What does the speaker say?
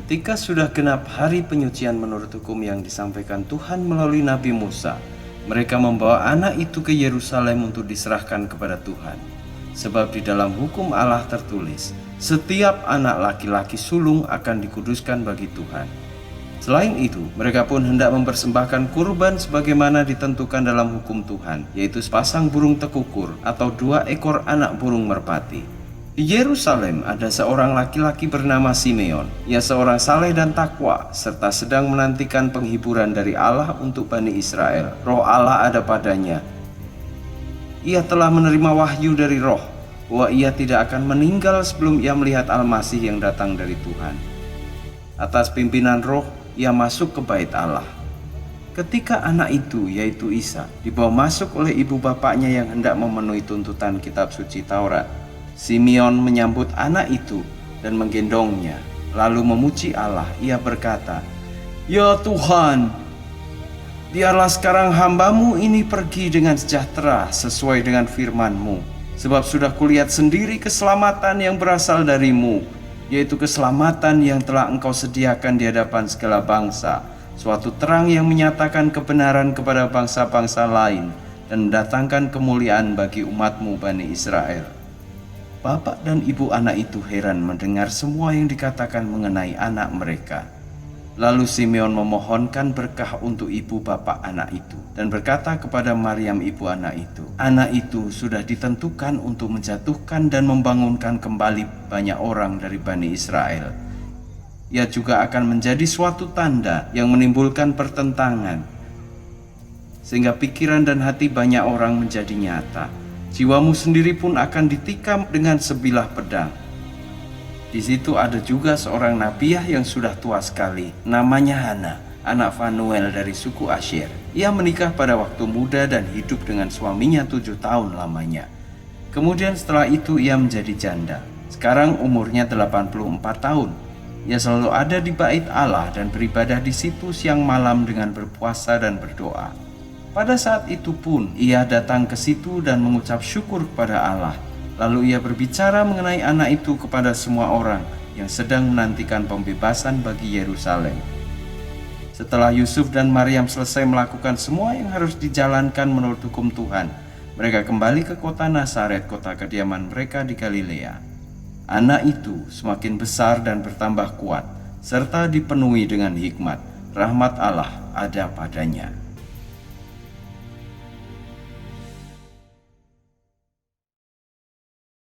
Ketika sudah genap hari penyucian menurut hukum yang disampaikan Tuhan melalui Nabi Musa, mereka membawa anak itu ke Yerusalem untuk diserahkan kepada Tuhan. Sebab di dalam hukum Allah tertulis, setiap anak laki-laki sulung akan dikuduskan bagi Tuhan. Selain itu, mereka pun hendak mempersembahkan kurban sebagaimana ditentukan dalam hukum Tuhan, yaitu sepasang burung tekukur atau 2 ekor anak burung merpati. Di Yerusalem ada seorang laki-laki bernama Simeon. Ia seorang saleh dan takwa, serta sedang menantikan penghiburan dari Allah untuk Bani Israel. Roh Allah ada padanya. Ia telah menerima wahyu dari Roh bahwa ia tidak akan meninggal sebelum ia melihat Al-Masih yang datang dari Tuhan. Atas pimpinan Roh, ia masuk ke bait Allah. Ketika anak itu, yaitu Isa, dibawa masuk oleh ibu bapaknya yang hendak memenuhi tuntutan kitab suci Taurat, Simeon menyambut anak itu dan menggendongnya, lalu memuji Allah. Ia berkata, "Ya Tuhan, biarlah sekarang hamba-Mu ini pergi dengan sejahtera sesuai dengan firman-Mu, sebab sudah kulihat sendiri keselamatan yang berasal dari-Mu, yaitu keselamatan yang telah Engkau sediakan di hadapan segala bangsa, suatu terang yang menyatakan kebenaran kepada bangsa-bangsa lain dan mendatangkan kemuliaan bagi umat-Mu Bani Israel." Bapak dan ibu anak itu heran mendengar semua yang dikatakan mengenai anak mereka. Lalu Simeon memohonkan berkah untuk ibu bapak anak itu dan berkata kepada Maryam ibu anak itu, "Anak itu sudah ditentukan untuk menjatuhkan dan membangunkan kembali banyak orang dari Bani Israel. Ia juga akan menjadi suatu tanda yang menimbulkan pertentangan, sehingga pikiran dan hati banyak orang menjadi nyata. Jiwamu sendiri pun akan ditikam dengan sebilah pedang." Di situ ada juga seorang nabiah yang sudah tua sekali, namanya Hana, anak Fanuel dari suku Asyer. Ia menikah pada waktu muda dan hidup dengan suaminya 7 tahun lamanya. Kemudian setelah itu ia menjadi janda. Sekarang umurnya 84 tahun. Ia selalu ada di bait Allah dan beribadah di situ siang malam dengan berpuasa dan berdoa. Pada saat itu pun ia datang ke situ dan mengucap syukur kepada Allah. Lalu ia berbicara mengenai anak itu kepada semua orang yang sedang menantikan pembebasan bagi Yerusalem. Setelah Yusuf dan Maryam selesai melakukan semua yang harus dijalankan menurut hukum Tuhan, mereka kembali ke kota Nazaret, kota kediaman mereka di Galilea. Anak itu semakin besar dan bertambah kuat, serta dipenuhi dengan hikmat. Rahmat Allah ada padanya.